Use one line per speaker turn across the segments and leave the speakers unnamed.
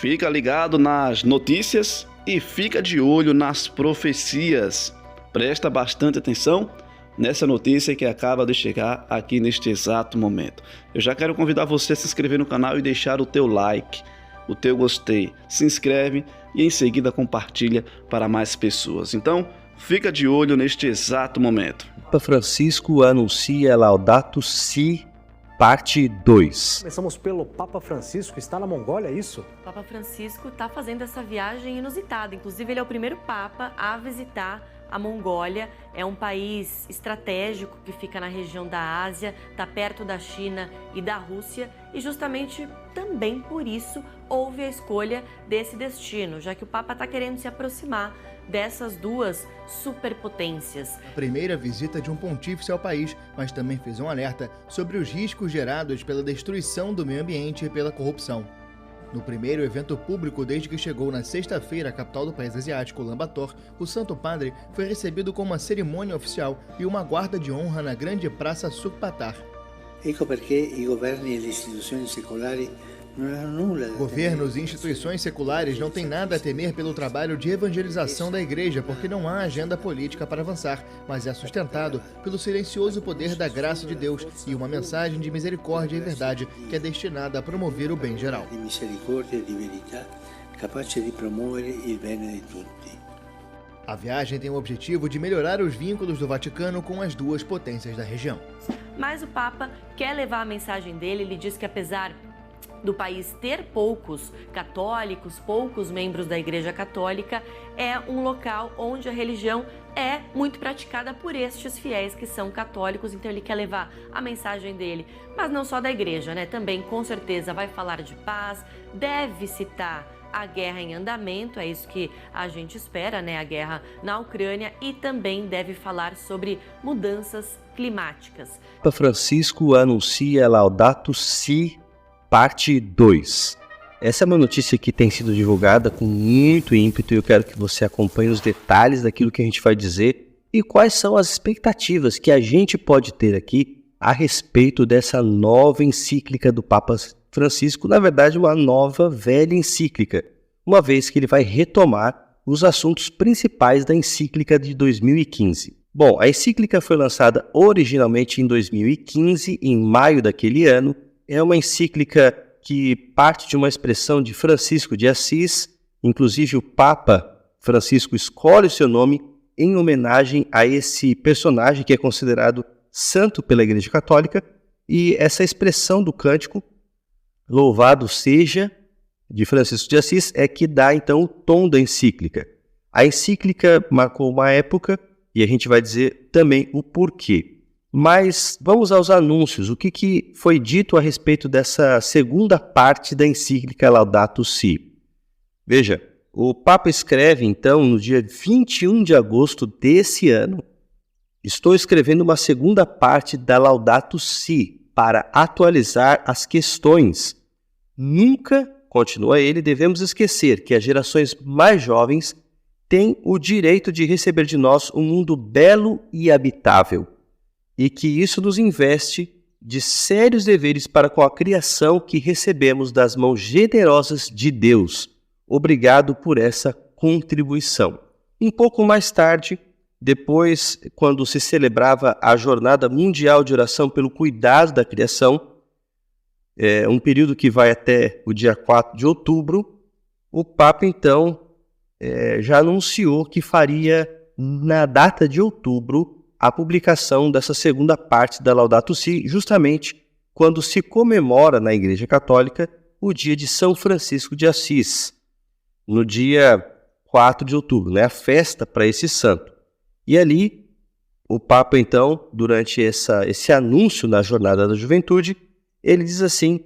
Fica ligado nas notícias e fica de olho nas profecias. Presta bastante atenção nessa notícia que acaba de chegar aqui neste exato momento. Eu já quero convidar você a se inscrever no canal e deixar o teu like, o teu gostei. Se inscreve e em seguida compartilha para mais pessoas. Então, fica de olho neste exato momento.
Papa Francisco anuncia Laudato Si, parte 2.
Começamos pelo Papa Francisco, que está na Mongólia, é isso?
O Papa Francisco está fazendo essa viagem inusitada. Inclusive, ele é o primeiro Papa a visitar a Mongólia. É um país estratégico que fica na região da Ásia, está perto da China e da Rússia, e justamente também por isso houve a escolha desse destino, já que o Papa está querendo se aproximar dessas duas superpotências.
A primeira visita de um pontífice ao país, mas também fez um alerta sobre os riscos gerados pela destruição do meio ambiente e pela corrupção. No primeiro evento público desde que chegou na sexta-feira à capital do país asiático, Ulaanbaatar, o Santo Padre foi recebido com uma cerimônia oficial e uma guarda de honra na grande praça Sukhpatar.
Ecco perché i governi e le istituzioni secolari non hanno nulla da
Governos e instituições seculares não têm nada a temer pelo trabalho de evangelização da Igreja, porque não há agenda política para avançar, mas é sustentado pelo silencioso poder da graça de Deus e uma mensagem de misericórdia e verdade que é destinada a promover o bem geral.
di misericordia e di verità, capace di promuovere il bene di tutti.
A viagem tem o objetivo de melhorar os vínculos do Vaticano com as duas potências da região.
Mas o Papa quer levar a mensagem dele. Ele diz que apesar do país ter poucos católicos, poucos membros da Igreja Católica, é um local onde a religião é muito praticada por estes fiéis que são católicos. Então ele quer levar a mensagem dele, mas não só da Igreja, né? Também com certeza vai falar de paz, deve citar a guerra em andamento, é isso que a gente espera, né? A guerra na Ucrânia, e também deve falar sobre mudanças climáticas.
Papa Francisco anuncia Laudato Si, parte 2. Essa é uma notícia que tem sido divulgada com muito ímpeto e eu quero que você acompanhe os detalhes daquilo que a gente vai dizer e quais são as expectativas que a gente pode ter aqui a respeito dessa nova encíclica do Papa Francisco, na verdade uma nova velha encíclica, uma vez que ele vai retomar os assuntos principais da encíclica de 2015. Bom, a encíclica foi lançada originalmente em 2015, em maio daquele ano. É uma encíclica que parte de uma expressão de Francisco de Assis, inclusive o Papa Francisco escolhe o seu nome em homenagem a esse personagem que é considerado santo pela Igreja Católica, e essa expressão do cântico Louvado seja, de Francisco de Assis, é que dá então o tom da encíclica. A encíclica marcou uma época e a gente vai dizer também o porquê. Mas vamos aos anúncios. O que foi dito a respeito dessa segunda parte da encíclica Laudato Si? Veja, o Papa escreve então no dia 21 de agosto desse ano: estou escrevendo uma segunda parte da Laudato Si para atualizar as questões. Nunca, continua ele, devemos esquecer que as gerações mais jovens têm o direito de receber de nós um mundo belo e habitável, e que isso nos investe de sérios deveres para com a criação que recebemos das mãos generosas de Deus. Obrigado por essa contribuição. Um pouco mais tarde, depois, quando se celebrava a Jornada Mundial de Oração pelo Cuidado da Criação, um período que vai até o dia 4 de outubro, o Papa, então, já anunciou que faria, na data de outubro, a publicação dessa segunda parte da Laudato Si, justamente quando se comemora na Igreja Católica o dia de São Francisco de Assis, no dia 4 de outubro, né? A festa para esse santo. E ali, o Papa, então, durante esse anúncio na Jornada da Juventude, ele diz assim,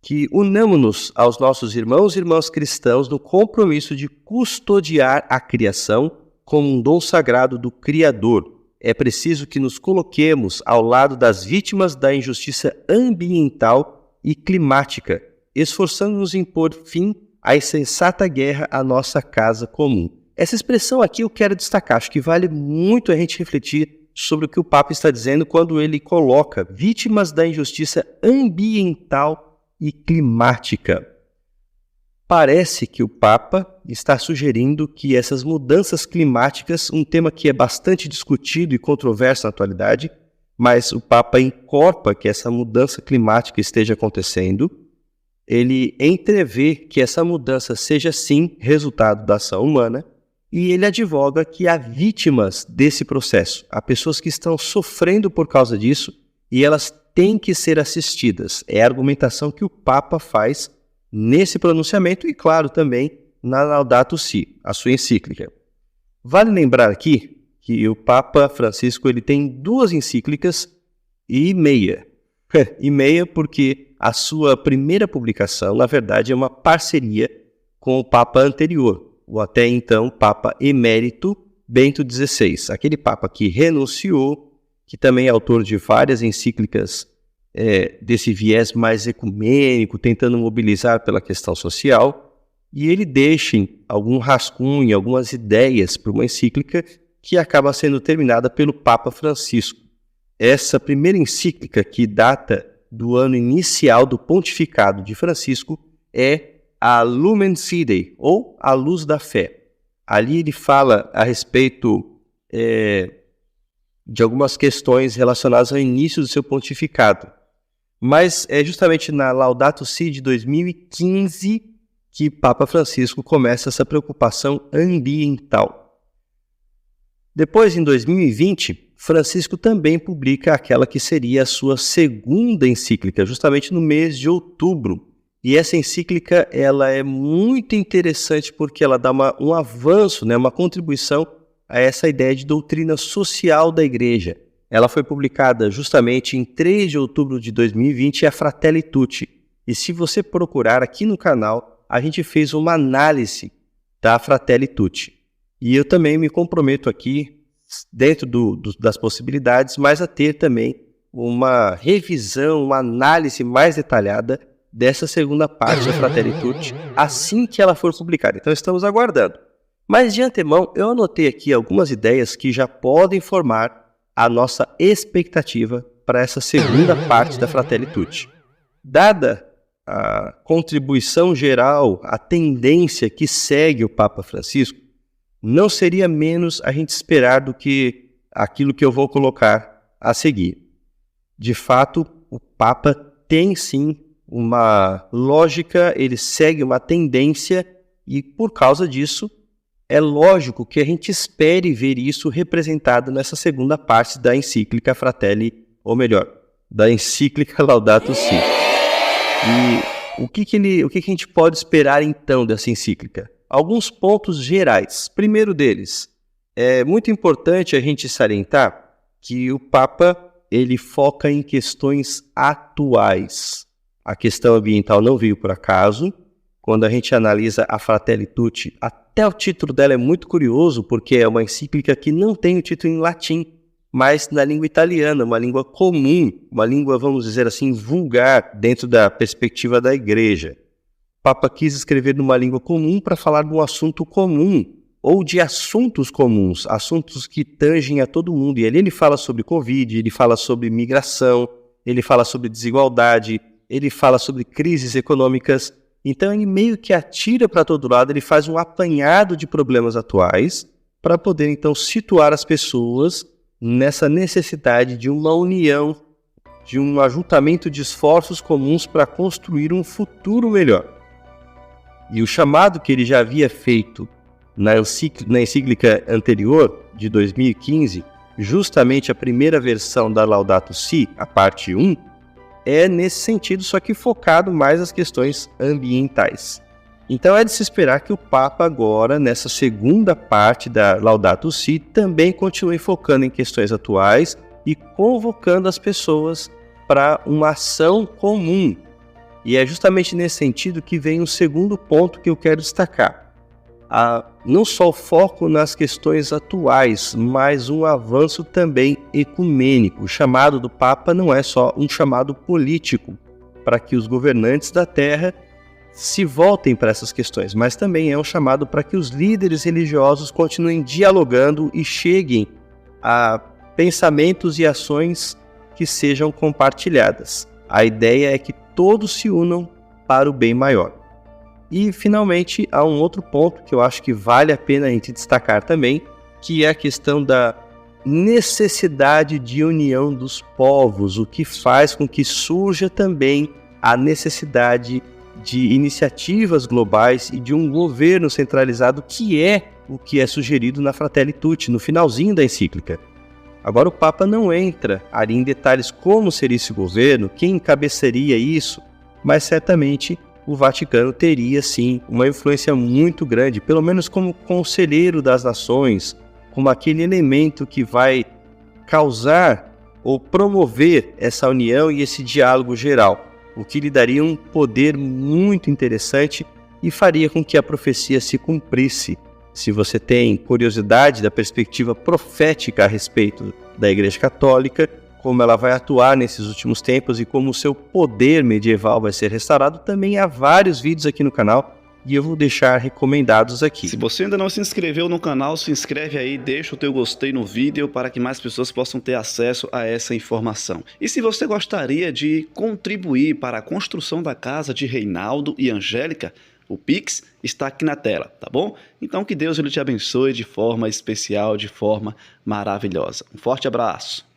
que unamos-nos aos nossos irmãos e irmãs cristãos no compromisso de custodiar a criação como um dom sagrado do Criador. É preciso que nos coloquemos ao lado das vítimas da injustiça ambiental e climática, esforçando-nos em pôr fim à insensata guerra à nossa casa comum. Essa expressão aqui eu quero destacar, acho que vale muito a gente refletir sobre o que o Papa está dizendo quando ele coloca vítimas da injustiça ambiental e climática. parece que o Papa está sugerindo que essas mudanças climáticas, um tema que é bastante discutido e controverso na atualidade, mas o Papa incorpora que essa mudança climática esteja acontecendo. Ele entrevê que essa mudança seja sim resultado da ação humana e ele advoga que há vítimas desse processo, há pessoas que estão sofrendo por causa disso e elas têm que ser assistidas. É a argumentação que o Papa faz nesse pronunciamento e, claro, também na Laudato Si, a sua encíclica. Vale lembrar aqui que o Papa Francisco ele tem 2 encíclicas e meia. E meia porque a sua primeira publicação, na verdade, é uma parceria com o Papa anterior, o até então Papa Emérito Bento XVI, aquele Papa que renunciou, que também é autor de várias encíclicas desse viés mais ecumênico, tentando mobilizar pela questão social, e ele deixa algum rascunho, algumas ideias para uma encíclica que acaba sendo terminada pelo Papa Francisco. Essa primeira encíclica, que data do ano inicial do pontificado de Francisco, é a Lumen Fidei, ou a Luz da Fé. Ali ele fala a respeito de algumas questões relacionadas ao início do seu pontificado. Mas é justamente na Laudato Si de 2015 que Papa Francisco começa essa preocupação ambiental. Depois, em 2020, Francisco também publica aquela que seria a sua segunda encíclica, justamente no mês de outubro. E essa encíclica ela é muito interessante porque ela dá um avanço, uma contribuição a essa ideia de doutrina social da Igreja. Ela foi publicada justamente em 3 de outubro de 2020, é a Fratelli Tutti. E se você procurar aqui no canal, a gente fez uma análise da Fratelli Tutti. E eu também me comprometo aqui, dentro das possibilidades, mas a ter também uma revisão, uma análise mais detalhada dessa segunda parte da Fratelli Tutti, assim que ela for publicada. Então estamos aguardando. Mas de antemão, eu anotei aqui algumas ideias que já podem formar a nossa expectativa para essa segunda parte da Fratelli Tutti. Dada a contribuição geral, a tendência que segue o Papa Francisco, não seria menos a gente esperar do que aquilo que eu vou colocar a seguir. De fato, o Papa tem sim uma lógica, ele segue uma tendência e, por causa disso, é lógico que a gente espere ver isso representado nessa segunda parte da encíclica Fratelli, ou melhor, da encíclica Laudato Si. E o que a gente pode esperar então dessa encíclica? Alguns pontos gerais. Primeiro deles, é muito importante a gente salientar que o Papa ele foca em questões atuais. A questão ambiental não veio por acaso. Quando a gente analisa a Fratelli Tutti, até o título dela é muito curioso, porque é uma encíclica que não tem o título em latim, mas na língua italiana, uma língua comum, uma língua, vamos dizer assim, vulgar, dentro da perspectiva da Igreja. O Papa quis escrever numa língua comum para falar de um assunto comum, ou de assuntos comuns, assuntos que tangem a todo mundo. E ali ele fala sobre Covid, ele fala sobre migração, ele fala sobre desigualdade, ele fala sobre crises econômicas. Então ele meio que atira para todo lado, ele faz um apanhado de problemas atuais para poder então situar as pessoas nessa necessidade de uma união, de um ajuntamento de esforços comuns para construir um futuro melhor. E o chamado que ele já havia feito na encíclica anterior, de 2015, justamente a primeira versão da Laudato Si, a parte 1, é nesse sentido, só que focado mais nas questões ambientais. Então é de se esperar que o Papa agora, nessa segunda parte da Laudato Si, também continue focando em questões atuais e convocando as pessoas para uma ação comum. E é justamente nesse sentido que vem o segundo ponto que eu quero destacar. Não só o foco nas questões atuais, mas um avanço também ecumênico. O chamado do Papa não é só um chamado político para que os governantes da Terra se voltem para essas questões, mas também é um chamado para que os líderes religiosos continuem dialogando e cheguem a pensamentos e ações que sejam compartilhadas. A ideia é que todos se unam para o bem maior. E, finalmente, há um outro ponto que eu acho que vale a pena a gente destacar também, que é a questão da necessidade de união dos povos, o que faz com que surja também a necessidade de iniciativas globais e de um governo centralizado, que é o que é sugerido na Fratelli Tutti, no finalzinho da encíclica. Agora, o Papa não entra ali em detalhes como seria esse governo, quem encabeçaria isso, mas certamente o Vaticano teria, sim, uma influência muito grande, pelo menos como conselheiro das nações, como aquele elemento que vai causar ou promover essa união e esse diálogo geral, o que lhe daria um poder muito interessante e faria com que a profecia se cumprisse. Se você tem curiosidade da perspectiva profética a respeito da Igreja Católica, como ela vai atuar nesses últimos tempos e como o seu poder medieval vai ser restaurado, também há vários vídeos aqui no canal e eu vou deixar recomendados aqui.
Se você ainda não se inscreveu no canal, se inscreve aí, deixa o teu gostei no vídeo para que mais pessoas possam ter acesso a essa informação. E se você gostaria de contribuir para a construção da casa de Reinaldo e Angélica, o Pix está aqui na tela, tá bom? Então que Deus ele te abençoe de forma especial, de forma maravilhosa. Um forte abraço.